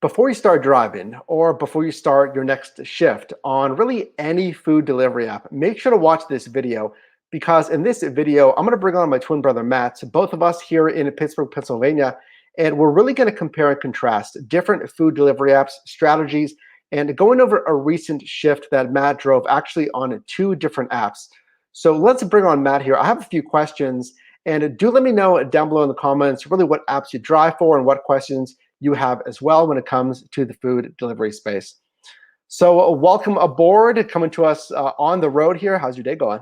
Before you start driving or before you start your next shift on really any food delivery app, make sure to watch this video because in this video, I'm going to bring on my twin brother, Matt, both of us here in Pittsburgh, Pennsylvania, and we're really going to compare and contrast different food delivery apps, strategies, and going over a recent shift that Matt drove actually on two different apps. So let's bring on Matt here. I have a few questions, and do let me know down below in the comments really what apps you drive for and what questions you have as well when it comes to the food delivery space. So welcome aboard, coming to us on the road here. How's your day going?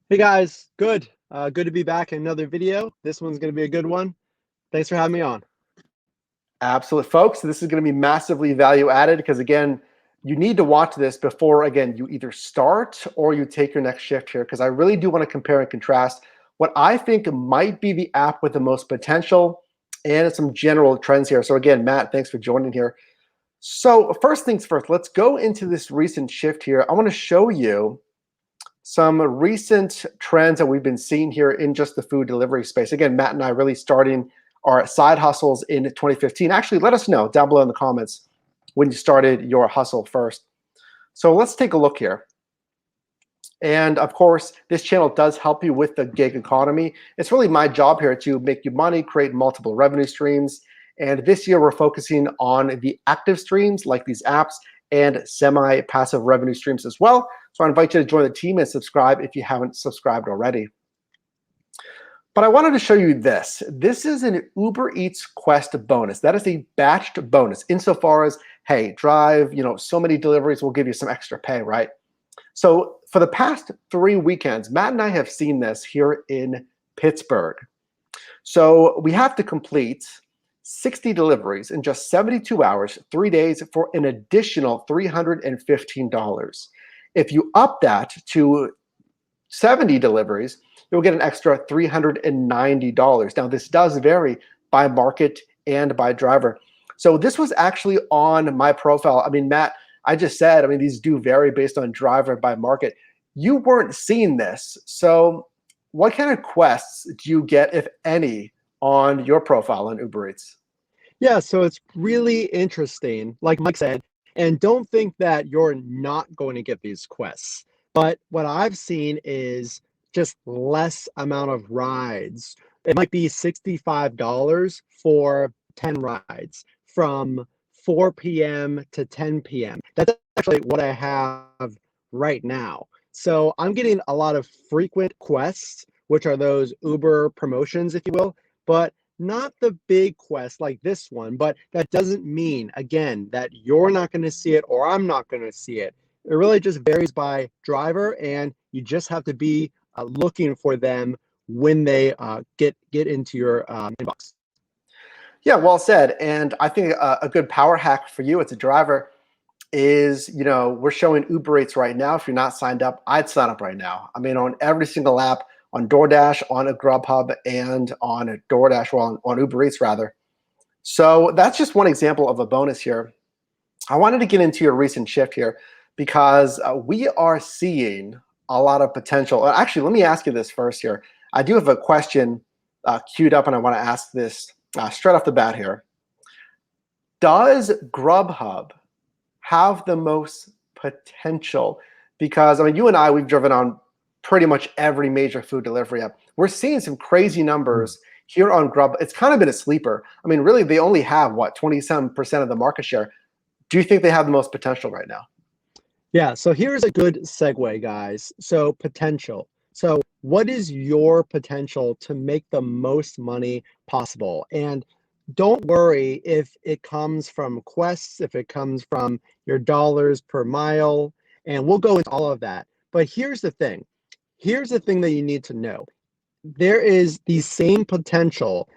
Hey guys, good. Good to be back in another video. This one's going to be a good one. Thanks for having me on. Absolutely, folks. This is going to be massively value added because, again, you need to watch this before, again, you either start or you take your next shift here, because I really do want to compare and contrast what I think might be the app with the most potential and some general trends here. So again, Matt, thanks for joining here. So first things first, let's go into this recent shift here. I want to show you some recent trends that we've been seeing here in just the food delivery space. Again, Matt and I really starting our side hustles in 2015. Actually, let us know down below in the comments when you started your hustle first. So let's take a look here. And of course, this channel does help you with the gig economy. It's really my job here to make you money, create multiple revenue streams. And this year we're focusing on the active streams like these apps and semi-passive revenue streams as well. So I invite you to join the team and subscribe if you haven't subscribed already. But I wanted to show you this. This is an Uber Eats Quest bonus. That is a batched bonus insofar as, hey, drive, so many deliveries will give you some extra pay, right? So for the past 3 weekends, Matt and I have seen this here in Pittsburgh. So we have to complete 60 deliveries in just 72 hours, 3 days for an additional $315. If you up that to 70 deliveries, you'll get an extra $390. Now this does vary by market and by driver. So this was actually on my profile. I mean, Matt, I just said, these do vary based on driver by market. You weren't seeing this. So what kind of quests do you get, if any, on your profile on Uber Eats? Yeah, so it's really interesting, like Mike said, and don't think that you're not going to get these quests. But what I've seen is just less amount of rides. It might be $65 for 10 rides from 4 p.m. to 10 p.m. That's actually what I have right now. So I'm getting a lot of frequent quests, which are those Uber promotions, if you will, but not the big quests like this one. But that doesn't mean, again, that you're not going to see it or I'm not going to see it. It really just varies by driver, and you just have to be looking for them when they get into your inbox. Yeah, well said. And I think a good power hack for you as a driver is, we're showing Uber Eats right now. If you're not signed up, I'd sign up right now. On every single app, on DoorDash, on a Grubhub, and on a DoorDash, or on Uber Eats rather. So that's just one example of a bonus here. I wanted to get into your recent shift here because we are seeing a lot of potential. Actually, let me ask you this first here. I do have a question queued up, and I want to ask this straight off the bat here. Does Grubhub have the most potential? Because you and I, we've driven on pretty much every major food delivery app. We're seeing some crazy numbers here on Grubhub. It's kind of been a sleeper. Really, they only have what, 27% of the market share. Do you think they have the most potential right now? Yeah, so here's a good segue, guys. So potential. So what is your potential to make the most money possible? And don't worry if it comes from quests, if it comes from your dollars per mile, and we'll go into all of that. But here's the thing. Here's the thing that you need to know. There is the same potential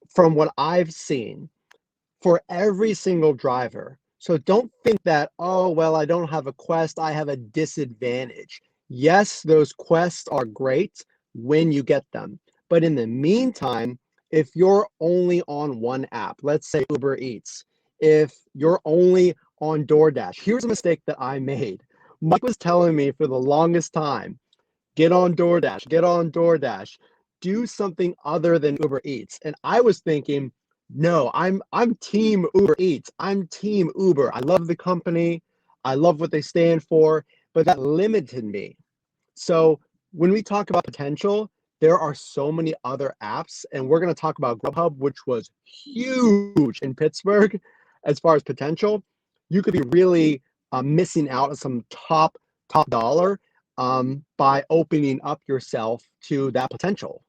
from what I've seen for every single driver. So don't think that, oh, well, I don't have a quest, I have a disadvantage. Yes, those quests are great when you get them. But in the meantime, if you're only on one app, let's say Uber Eats, if you're only on DoorDash, here's a mistake that I made. Mike was telling me for the longest time, get on DoorDash, do something other than Uber Eats. And I was thinking, No, I'm team Uber Eats. I'm team Uber. I love the company. I love what they stand for, but that limited me. So when we talk about potential, there are so many other apps, and we're going to talk about Grubhub, which was huge in Pittsburgh as far as potential. You could be really missing out on some top dollar by opening up yourself to that potential.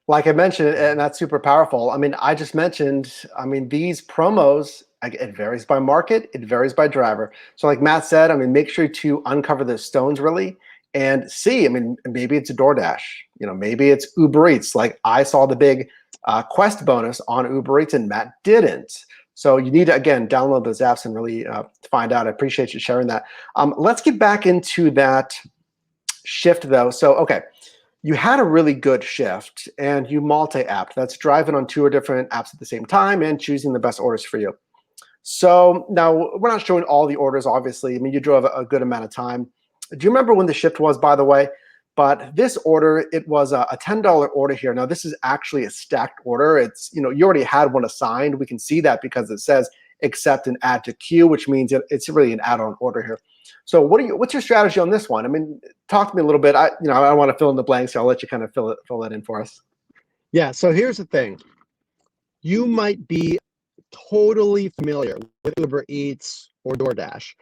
Like I mentioned, and that's super powerful. I mean, I just mentioned, I mean, these promos, it varies by market, it varies by driver. So like Matt said, I mean, make sure to uncover the stones really and see, I mean, maybe it's a DoorDash, you know, maybe it's Uber Eats. Like I saw the big Quest bonus on Uber Eats and Matt didn't. So you need to, again, download those apps and really find out. I appreciate you sharing that. Let's get back into that shift though. So, okay. You had a really good shift and you multi-apped. That's driving on two or different apps at the same time and choosing the best orders for you. So now we're not showing all the orders, obviously. I mean, you drove a good amount of time. Do you remember when the shift was, by the way? But this order, it was a $10 order here. Now this is actually a stacked order. It's, you know, you already had one assigned. We can see that because it says accept and add to queue, which means it's really an add-on order here. So what's your strategy on this one? I mean, talk to me a little bit. I want to fill in the blanks, so I'll let you kind of fill that in for us. Yeah, so here's the thing. You might be totally familiar with Uber Eats or DoorDash.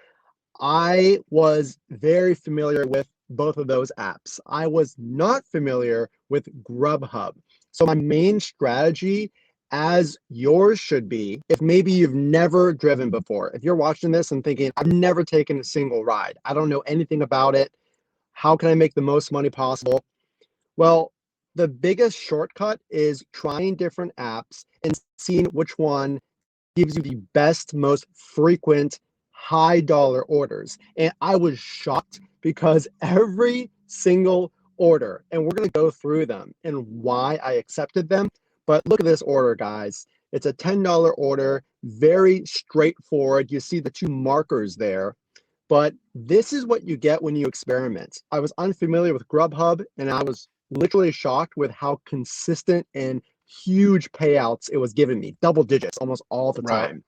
I was very familiar with both of those apps. I was not familiar with Grubhub. So my main strategy, as yours should be, if maybe you've never driven before, if you're watching this and thinking, I've never taken a single ride, I don't know anything about it, how can I make the most money possible? Well, the biggest shortcut is trying different apps and seeing which one gives you the best, most frequent high dollar orders. And I was shocked because every single order, and we're going to go through them and why I accepted them. But look at this order, guys. It's a $10 order, very straightforward. You see the two markers there. But this is what you get when you experiment. I was unfamiliar with Grubhub, and I was literally shocked with how consistent and huge payouts it was giving me, double digits almost all the Right. time.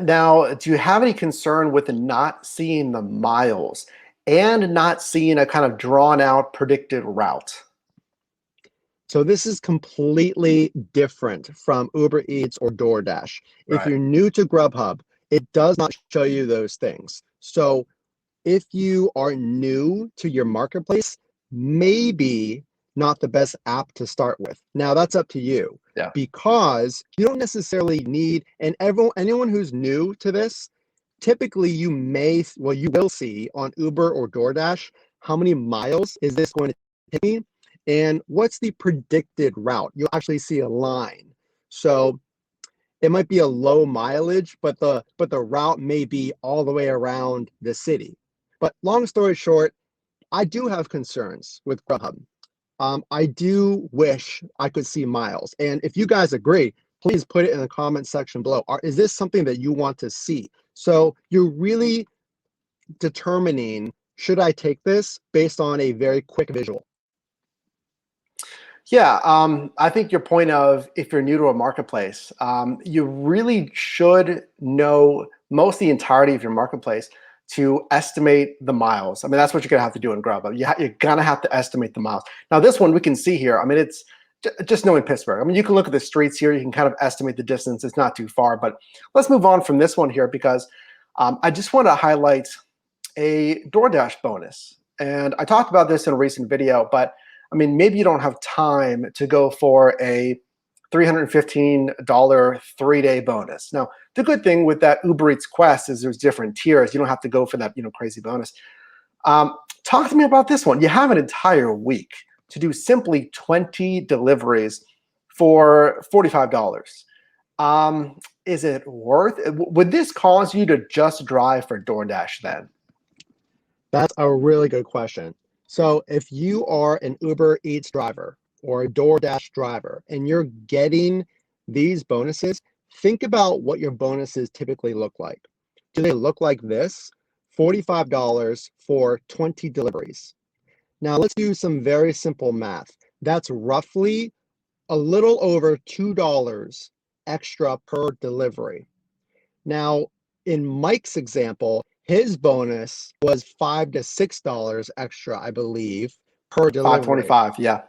Now, do you have any concern with not seeing the miles and not seeing a kind of drawn out predicted route? So this is completely different from Uber Eats or DoorDash. If Right. you're new to Grubhub, it does not show you those things. So if you are new to your marketplace, maybe not the best app to start with. Now that's up to you Yeah. because you don't necessarily need, and anyone who's new to this, typically you will see on Uber or DoorDash, how many miles is this going to take me? And what's the predicted route? You'll actually see a line. So it might be a low mileage, but the route may be all the way around the city. But long story short, I do have concerns with Grubhub. I do wish I could see miles. And if you guys agree, please put it in the comment section below. Is this something that you want to see? So you're really determining, should I take this based on a very quick visual? Yeah, I think your point of if you're new to a marketplace, you really should know most the entirety of your marketplace to estimate the miles. I mean, that's what you're gonna have to do in Grubhub. You're gonna have to estimate the miles. Now, this one we can see here. I mean, it's just knowing Pittsburgh. I mean, you can look at the streets here. You can kind of estimate the distance. It's not too far, but let's move on from this one here because I just want to highlight a DoorDash bonus. And I talked about this in a recent video, but I mean, maybe you don't have time to go for a $315 3-day bonus. Now, the good thing with that Uber Eats Quest is there's different tiers. You don't have to go for that, crazy bonus. Talk to me about this one. You have an entire week to do simply 20 deliveries for $45. Is it worth it? Would this cause you to just drive for DoorDash then? That's a really good question. So if you are an Uber Eats driver or a DoorDash driver and you're getting these bonuses, think about what your bonuses typically look like. Do they look like this? $45 for 20 deliveries. Now let's do some very simple math. That's roughly a little over $2 extra per delivery. Now, in Mike's example, his bonus was $5 to $6 extra, I believe, per delivery. 525, yeah.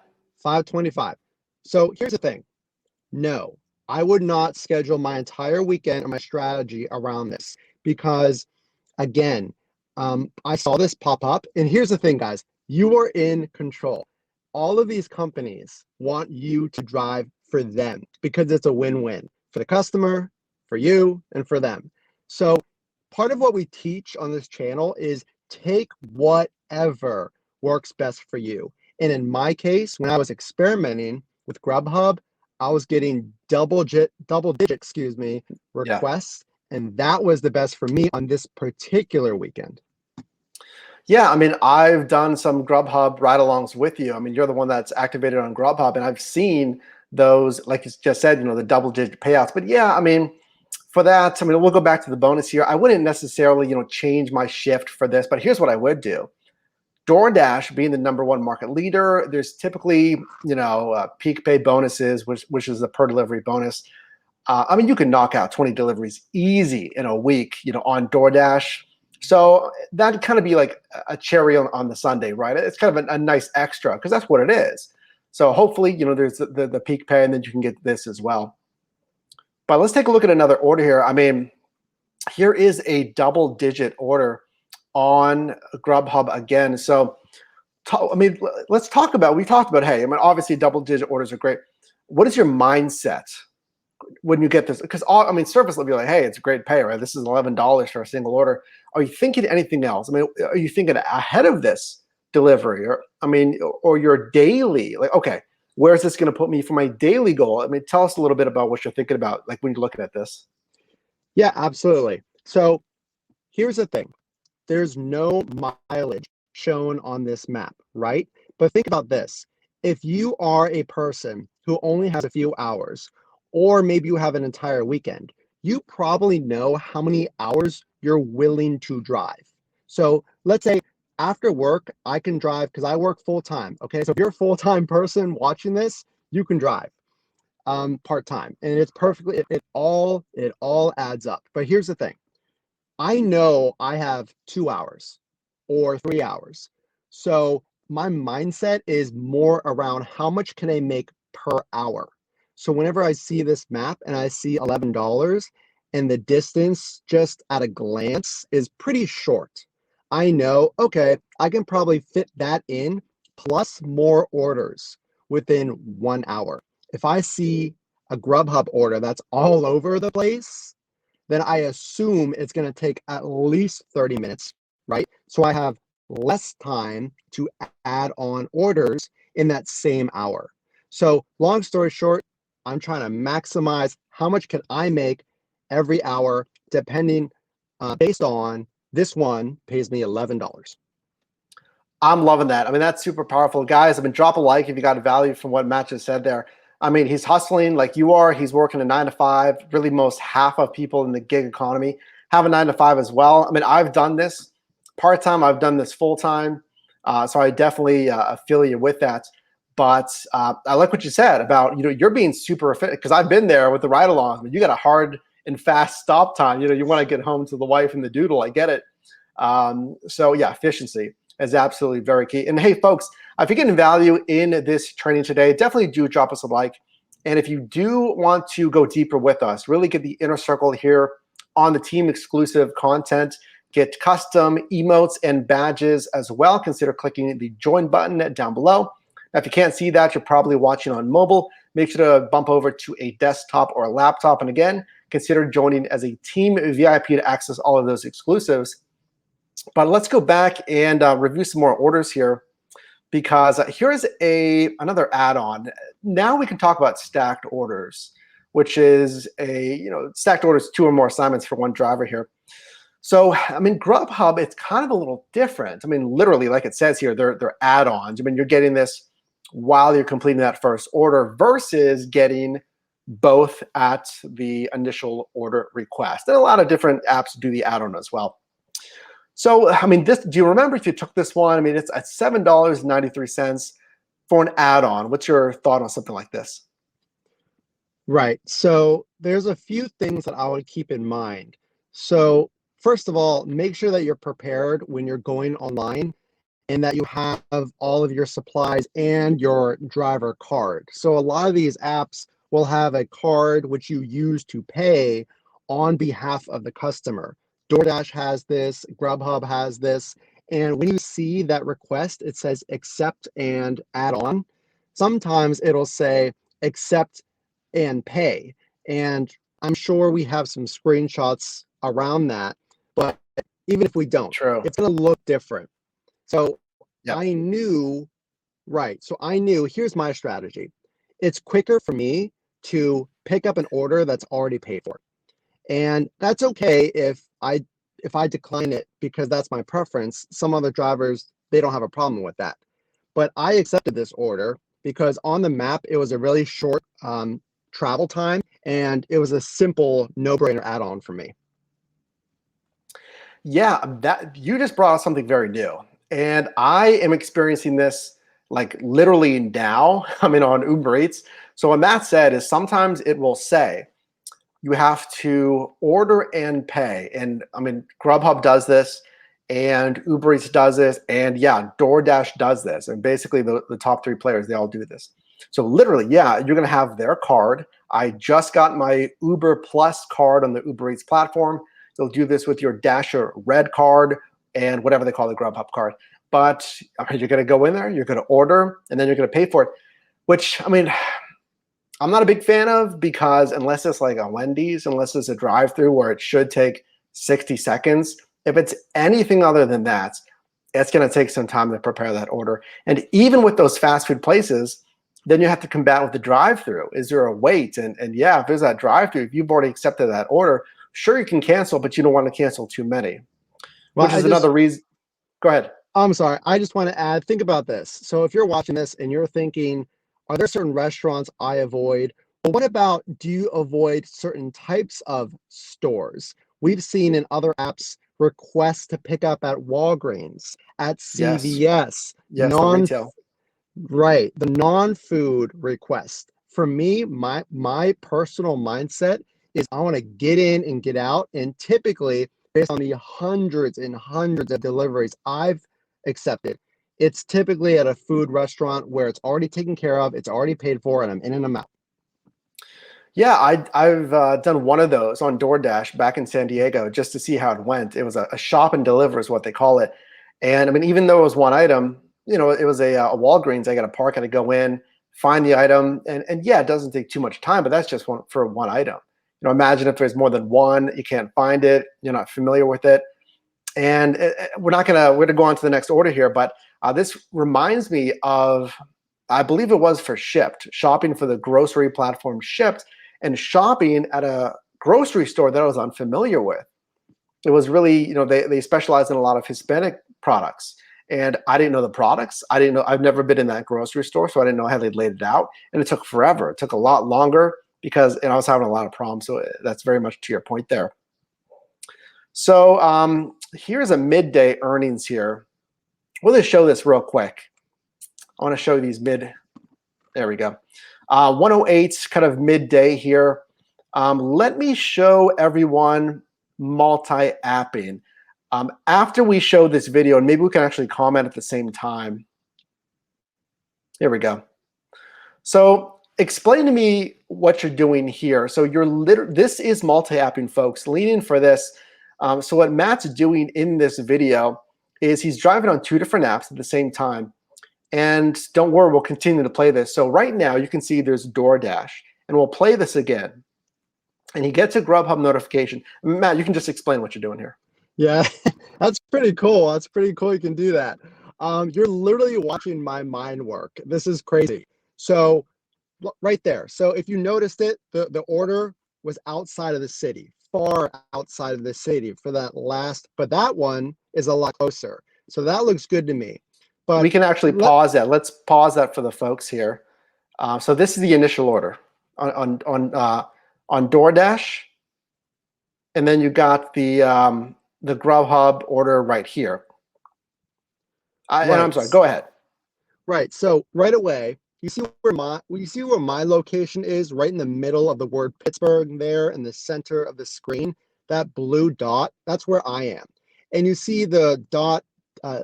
525. So here's the thing. No, I would not schedule my entire weekend or my strategy around this because, again, I saw this pop up. And here's the thing, guys, you are in control. All of these companies want you to drive for them because it's a win-win for the customer, for you, and for them. So part of what we teach on this channel is take whatever works best for you. And in my case, when I was experimenting with Grubhub, I was getting double digit, Yeah. requests, and that was the best for me on this particular weekend. Yeah, I mean, I've done some Grubhub ride-alongs with you. I mean, you're the one that's activated on Grubhub, and I've seen those, like you just said, the double-digit payouts. But yeah, I mean, for that, I mean, we'll go back to the bonus here. I wouldn't necessarily, change my shift for this, but here's what I would do. DoorDash being the #1 market leader, there's typically, peak pay bonuses, which is the per delivery bonus. I mean, you can knock out 20 deliveries easy in a week, on DoorDash. So that'd kind of be like a cherry on the sundae, right? It's kind of a nice extra because that's what it is. So hopefully, there's the peak pay, and then you can get this as well. But let's take a look at another order here. I mean, here is a double-digit order on Grubhub again. So, I mean, let's talk about, we talked about, hey, I mean, obviously double-digit orders are great. What is your mindset when you get this? Because I mean, surface will be like, hey, it's a great pay, right? This is $11 for a single order. Are you thinking anything else? I mean, are you thinking ahead of this delivery, or I mean, or your daily? Like, okay, where is this going to put me for my daily goal? I mean, tell us a little bit about what you're thinking about, like when you're looking at this. Yeah, absolutely. So here's the thing. There's no mileage shown on this map, right? But think about this. If you are a person who only has a few hours, or maybe you have an entire weekend, you probably know how many hours you're willing to drive. So let's say after work, I can drive because I work full time. Okay, so if you're a full-time person watching this, you can drive part-time, and it's perfectly, it all adds up. But here's the thing. I know I have 2 hours or 3 hours. So my mindset is more around how much can I make per hour. So whenever I see this map and I see $11 and the distance just at a glance is pretty short, I know, okay, I can probably fit that in plus more orders within 1 hour. If I see a Grubhub order that's all over the place, then I assume it's going to take at least 30 minutes, right? So I have less time to add on orders in that same hour. So long story short, I'm trying to maximize how much can I make every hour depending based on this one pays me $11. I'm loving that. I mean, that's super powerful. Guys, I mean, drop a like if you got value from what Matt just said there. I mean, he's hustling like you are. He's working a 9 to 5. Really, most half of people in the gig economy have a 9 to 5 as well. I mean, I've done this part-time. I've done this full-time. So I definitely feel you with that. But I like what you said about, you're being super efficient, because I've been there with the ride-along. I mean, you got a hard and fast stop time. You want to get home to the wife and the doodle. I get it. So yeah, efficiency is absolutely very key. And hey, folks, if you're getting value in this training today, definitely do drop us a like. And if you do want to go deeper with us, really get the inner circle here on the team exclusive content, get custom emotes and badges as well, consider clicking the join button down below. Now, if you can't see that, you're probably watching on mobile. Make sure to bump over to a desktop or a laptop. And again, consider joining as a team VIP to access all of those exclusives. But let's go back and review some more orders here, because here's another add-on. Now we can talk about stacked orders, which is stacked orders, 2 or more assignments for one driver here. So, I mean, Grubhub, it's kind of a little different. I mean, literally, like it says here, they're add-ons. I mean, you're getting this while you're completing that first order versus getting both at the initial order request. And a lot of different apps do the add-on as well. So, I mean, do you remember if you took this one? I mean, it's at $7.93 for an add-on. What's your thought on something like this? Right. So there's a few things that I would keep in mind. So first of all, make sure that you're prepared when you're going online and that you have all of your supplies and your driver card. So a lot of these apps will have a card which you use to pay on behalf of the customer. DoorDash has this, Grubhub has this, and when you see that request, it says accept and add on. Sometimes it'll say accept and pay. And I'm sure we have some screenshots around that, but even if we don't, True. it's going to look different. So Yep. I knew, right. So I knew, here's my strategy. It's quicker for me to pick up an order that's already paid for. And that's okay if I decline it because that's my preference. Some other drivers, they don't have a problem with that. But I accepted this order because on the map, it was a really short travel time and it was a simple no-brainer add-on for me. Yeah, that you just brought up something very new. And I am experiencing this like literally now. I mean, on Uber Eats. So what Matt said is sometimes it will say you have to order and pay. And I mean, Grubhub does this and Uber Eats does this. And yeah, DoorDash does this. And basically the top three players, they all do this. So literally, yeah, you're going to have their card. I just got my Uber Plus card on the Uber Eats platform. You'll do this with your Dasher Red card and whatever they call the Grubhub card. But I mean, you're going to go in there, you're going to order, and then you're going to pay for it, which, I mean, I'm not a big fan of because unless it's like a Wendy's, unless it's a drive-through where it should take 60 seconds, if it's anything other than that, it's going to take some time to prepare that order. And even with those fast food places, then you have to combat with the drive-through. Is there a wait? And yeah, if there's that drive-through, if you've already accepted that order, sure you can cancel, but you don't want to cancel too many, Well, which is another reason. Go ahead. I'm sorry. I just want to add, think about this. So if you're watching this and you're thinking, are there certain restaurants I avoid? But what about, do you avoid certain types of stores? We've seen in other apps requests to pick up at Walgreens, at Yes. CVS, Yes, the retail. right, the non-food request. For me, my personal mindset is I want to get in and get out. And typically, based on the hundreds and hundreds of deliveries I've accepted, it's typically at a food restaurant where it's already taken care of, it's already paid for, and I'm in and I'm out. Yeah, I've done one of those on DoorDash back in San Diego just to see how it went. It was a shop and deliver is what they call it. And I mean, even though it was one item, you know, it was a Walgreens. I got to park, I got to go in, find the item, and yeah, it doesn't take too much time, but that's just one for one item. You know, imagine if there's more than one, you can't find it, you're not familiar with it, and we're gonna go on to the next order here, but this reminds me of, I believe it was for Shipped, shopping for the grocery platform Shipped, and shopping at a grocery store that I was unfamiliar with. It was really, you know, they specialize in a lot of Hispanic products. And I didn't know the products. I didn't know, I've never been in that grocery store, so I didn't know how they laid it out. And it took forever. It took a lot longer because, and I was having a lot of problems. So that's very much to your point there. So here's a midday earnings here. We'll just show this real quick. I want to show these there we go. 108 kind of midday here. Let me show everyone multi-apping. After we show this video, and maybe we can actually comment at the same time. Here we go. So explain to me what you're doing here. So this is multi-apping, folks. Lean in for this. So what Matt's doing in this video is he's driving on two different apps at the same time. And don't worry, we'll continue to play this. So right now you can see there's DoorDash, and we'll play this again. And he gets a Grubhub notification. Matt, you can just explain what you're doing here. Yeah, that's pretty cool. That's pretty cool. You can do that. You're literally watching my mind work. This is crazy. So right there. So if you noticed it, the order was outside of the city, far outside of the city for that last, but that one is a lot closer. So that looks good to me. But we can actually pause that. Let's pause that for the folks here. So this is the initial order on DoorDash, and then you got the Grubhub order right here. And I'm sorry. Go ahead. Right. So right away, you see where my location is, right in the middle of the word Pittsburgh there in the center of the screen? That blue dot, that's where I am. And you see the dot, uh,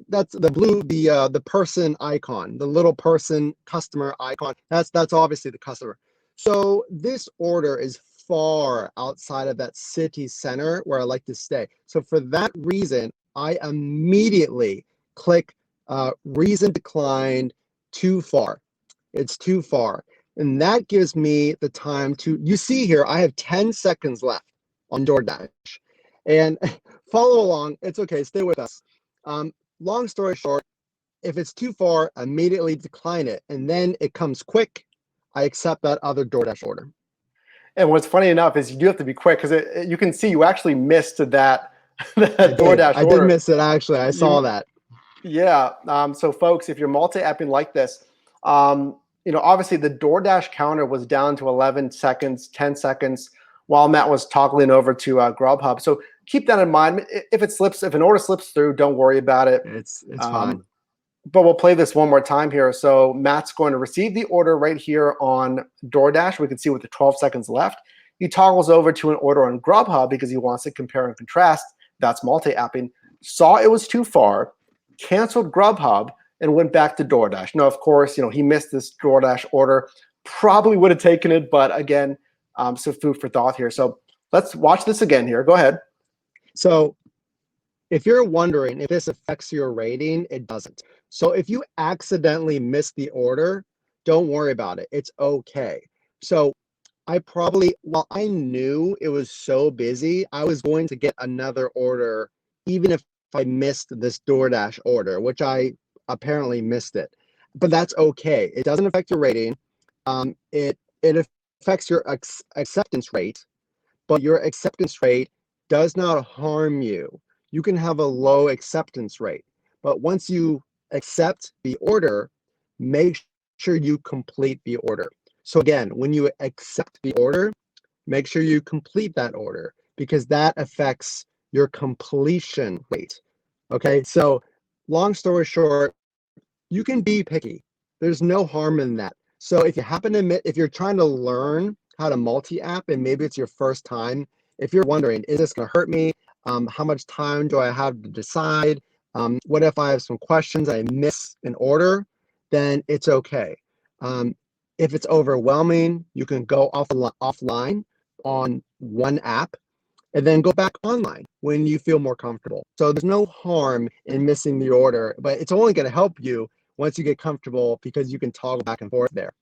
that's the blue, the person icon, the little person customer icon. That's obviously the customer. So this order is far outside of that city center where I like to stay. So for that reason, I immediately click reason declined, too far. It's too far. And that gives me the time to, you see here, I have 10 seconds left on DoorDash. And follow along. It's okay. Stay with us. Long story short, if it's too far, immediately decline it. And then it comes quick. I accept that other DoorDash order. And what's funny enough is you do have to be quick because you can see you actually missed that DoorDash I order. did miss it, actually. I saw that. Yeah. So folks, if you're multi-apping like this, obviously the DoorDash counter was down to 11 seconds, 10 seconds while Matt was toggling over to Grubhub. So keep that in mind. If an order slips through, don't worry about it. It's fine. But we'll play this one more time here. So Matt's going to receive the order right here on DoorDash. We can see with the 12 seconds left. He toggles over to an order on Grubhub because he wants to compare and contrast. That's multi-apping. Saw it was too far, canceled Grubhub, and went back to DoorDash. Now, of course, he missed this DoorDash order. Probably would have taken it, but again, some food for thought here. So let's watch this again here. Go ahead. So if you're wondering if this affects your rating, it doesn't. So if you accidentally miss the order, don't worry about it. It's okay. So while I knew it was so busy, I was going to get another order, even if I missed this DoorDash order, which I apparently missed it. But that's okay. It doesn't affect your rating. It affects your acceptance rate, but your acceptance rate does not harm you. You can have a low acceptance rate, but once you accept the order, make sure you complete the order. So again, when you accept the order, make sure you complete that order because that affects your completion rate. Okay, so long story short, you can be picky. There's no harm in that. So if you're trying to learn how to multi-app and maybe it's your first time, if you're wondering, is this going to hurt me? How much time do I have to decide? What if I have some questions, I miss an order? Then it's okay. If it's overwhelming, you can go offline on one app and then go back online when you feel more comfortable. So there's no harm in missing the order, but it's only going to help you once you get comfortable because you can toggle back and forth there.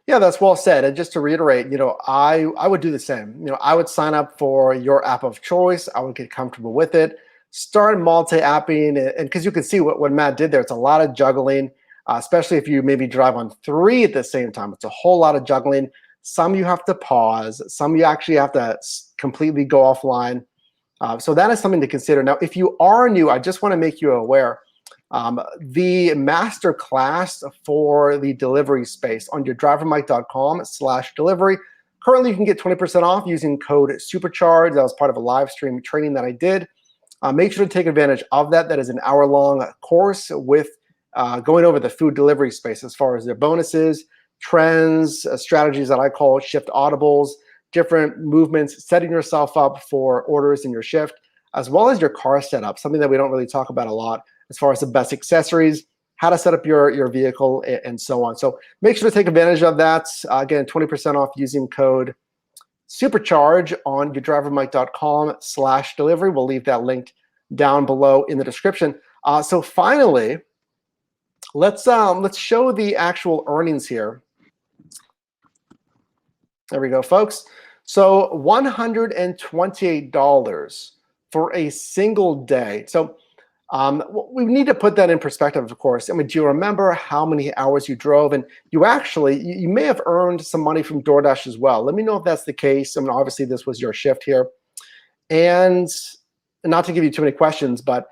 Yeah, that's well said. And just to reiterate, I would do the same. I would sign up for your app of choice. I would get comfortable with it. Start multi-apping, and because you can see what Matt did there, it's a lot of juggling, especially if you maybe drive on 3 at the same time. It's a whole lot of juggling. Some you have to pause. Some you actually have to completely go offline. So that is something to consider. Now, if you are new, I just want to make you aware. The master class for the delivery space on your drivermike.com/delivery. Currently, you can get 20% off using code SUPERCHARGE. That was part of a live stream training that I did. Make sure to take advantage of that. That is an hour-long course with going over the food delivery space as far as their bonuses, trends, strategies that I call shift audibles, different movements, setting yourself up for orders in your shift, as well as your car setup, something that we don't really talk about a lot as far as the best accessories, how to set up your vehicle, and so on. So make sure to take advantage of that. Again, 20% off using code SUPERCHARGE on your drivermike.com/delivery. We'll leave that linked down below in the description. So finally, let's show the actual earnings here. There we go, folks. So $128 for a single day. So we need to put that in perspective, of course. I mean, do you remember how many hours you drove? And you may have earned some money from DoorDash as well. Let me know if that's the case. I mean, obviously this was your shift here. And not to give you too many questions, but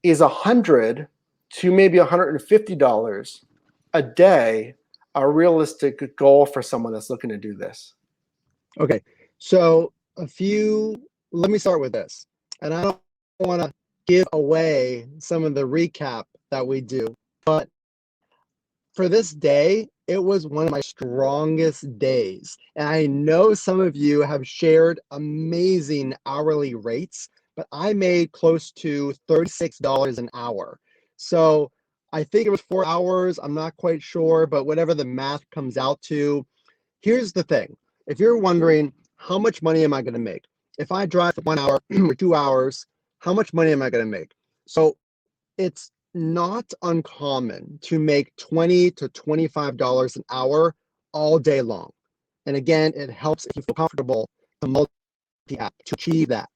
is $100 to maybe $150 a day a realistic goal for someone that's looking to do this? Okay, so let me start with this. And I don't want to give away some of the recap that we do, but for this day, it was one of my strongest days. And I know some of you have shared amazing hourly rates, but I made close to $36 an hour. So I think it was 4 hours. I'm not quite sure, but whatever the math comes out to, here's the thing. If you're wondering, how much money am I going to make? If I drive for 1 hour or 2 hours, how much money am I going to make? So it's not uncommon to make $20 to $25 an hour all day long. And again, it helps if you feel comfortable to multi-app to achieve that.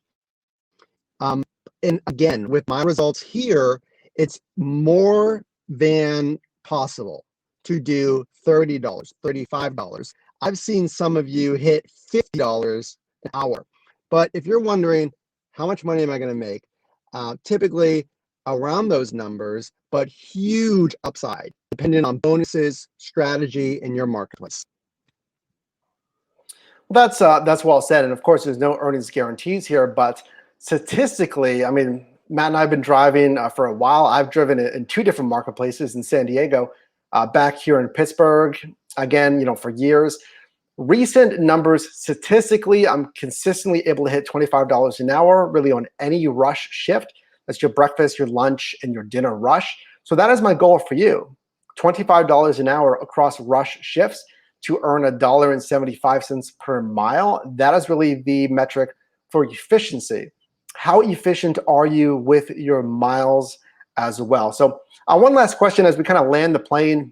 And again, with my results here, it's more than possible to do $30, $35. I've seen some of you hit $50 an hour. But if you're wondering, how much money am I going to make? Typically around those numbers, but huge upside depending on bonuses, strategy, and your marketplace. Well, that's well said. And of course, there's no earnings guarantees here, but statistically, I mean, Matt and I have been driving for a while. I've driven in two different marketplaces in San Diego, back here in Pittsburgh, again, for years. Recent numbers, statistically, I'm consistently able to hit $25 an hour, really on any rush shift. That's your breakfast, your lunch, and your dinner rush. So that is my goal for you, $25 an hour across rush shifts to earn $1.75 per mile. That is really the metric for efficiency. How efficient are you with your miles as well? So one last question as we kind of land the plane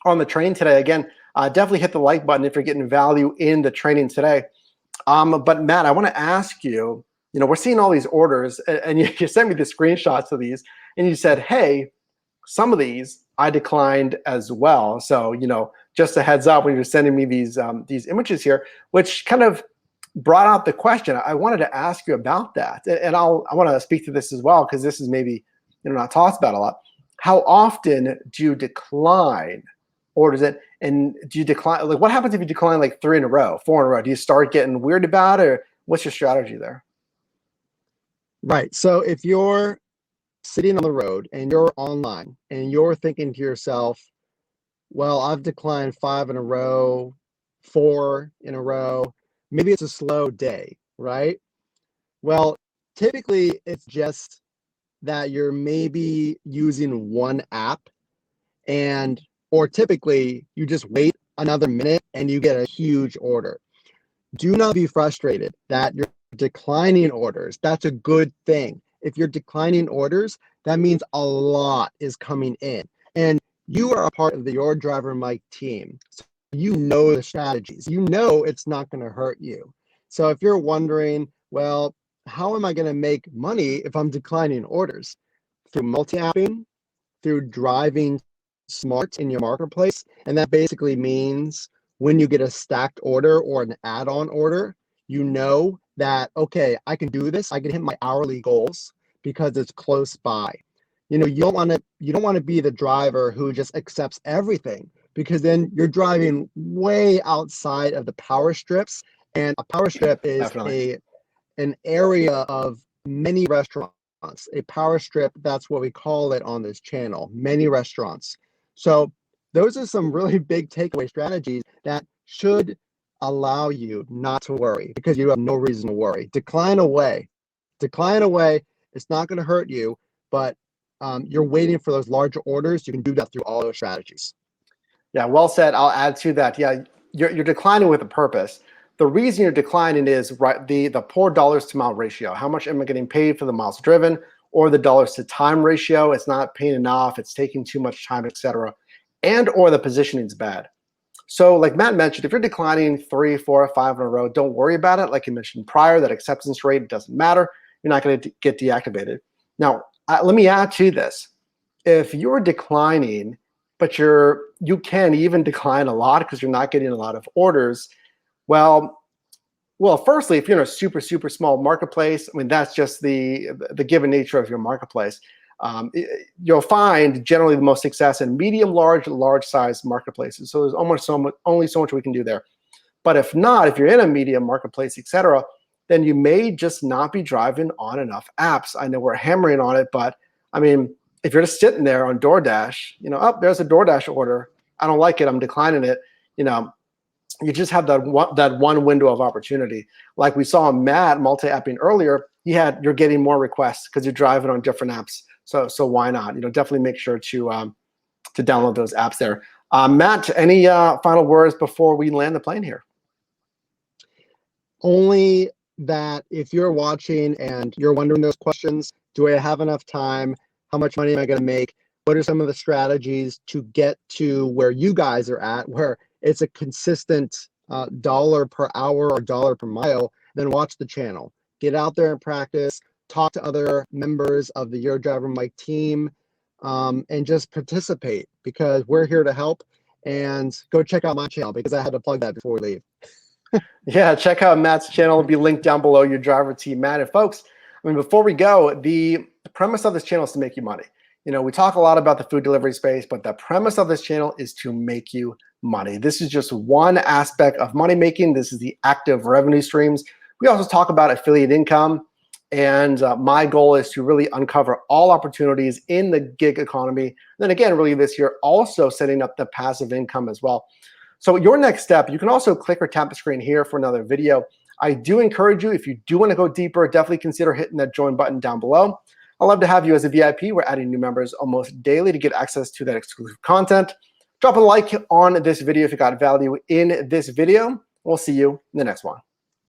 on the training today. Again, definitely hit the like button if you're getting value in the training today. But Matt, I want to ask you, we're seeing all these orders, and you sent me the screenshots of these, and you said, hey, some of these I declined as well. So, just a heads up when you're sending me these images here, which kind of brought out the question. I wanted to ask you about that, and I want to speak to this as well, because this is maybe not talked about a lot. How often do you decline orders? And do you decline? Like, what happens if you decline like 3 in a row, 4 in a row? Do you start getting weird about it, or what's your strategy there? Right. So if you're sitting on the road and you're online and you're thinking to yourself, well, I've declined 5 in a row, 4 in a row, maybe it's a slow day, right? Well, typically it's just that you're maybe using one app, or typically you just wait another minute and you get a huge order. Do not be frustrated that you're declining orders. That's a good thing. If you're declining orders, that means a lot is coming in. And you are a part of the Your Driver Mike team. So you know the strategies. You know it's not going to hurt you. So if you're wondering, well, how am I going to make money if I'm declining orders? Through multi-apping, through driving smart in your marketplace. And that basically means when you get a stacked order or an add-on order, you know that, okay, I can do this. I can hit my hourly goals because it's close by. You don't want to be the driver who just accepts everything, because then you're driving way outside of the power strips. And a power strip is Definitely an area of many restaurants. A power strip, that's what we call it on this channel, many restaurants. So those are some really big takeaway strategies that should allow you not to worry, because you have no reason to worry. Decline away. It's not going to hurt you, but you're waiting for those larger orders. You can do that through all those strategies. Yeah, well said. I'll add to that. Yeah, you're declining with a purpose. The reason you're declining is the poor dollars to mile ratio. How much am I getting paid for the miles driven, or the dollars to time ratio? It's not paying enough. It's taking too much time, etc. And or the positioning is bad. So like Matt mentioned, if you're declining 3, 4, 5 in a row, don't worry about it. Like you mentioned prior, that acceptance rate doesn't matter. You're not going to get deactivated. Now, let me add to this. If you're declining, but you can even decline a lot because you're not getting a lot of orders, well, firstly, if you're in a super, super small marketplace, I mean, that's just the given nature of your marketplace. You'll find generally the most success in medium, large size marketplaces. So there's only so much we can do there. But if not, if you're in a medium marketplace, etc., then you may just not be driving on enough apps. I know we're hammering on it, but I mean, if you're just sitting there on DoorDash, oh, there's a DoorDash order. I don't like it. I'm declining it. You just have that one window of opportunity. Like we saw Matt multi-apping earlier, you're getting more requests because you're driving on different apps. So why not? Definitely make sure to download those apps there. Matt, any final words before we land the plane here? Only that if you're watching and you're wondering those questions, do I have enough time? How much money am I going to make? What are some of the strategies to get to where you guys are at, where it's a consistent dollar per hour or dollar per mile? Then watch the channel. Get out there and practice. Talk to other members of the Your Driver Mike team, and just participate, because we're here to help. And go check out my channel, because I had to plug that before we leave. Yeah, check out Matt's channel. It'll be linked down below, Your Driver Team Matt. And folks, before we go, the premise of this channel is to make you money. We talk a lot about the food delivery space, but the premise of this channel is to make you money. This is just one aspect of money making. This is the active revenue streams. We also talk about affiliate income. And my goal is to really uncover all opportunities in the gig economy. And then again, really this year, also setting up the passive income as well. So your next step, you can also click or tap the screen here for another video. I do encourage you, if you do want to go deeper, definitely consider hitting that join button down below. I'd love to have you as a VIP. We're adding new members almost daily to get access to that exclusive content. Drop a like on this video if you got value in this video. We'll see you in the next one.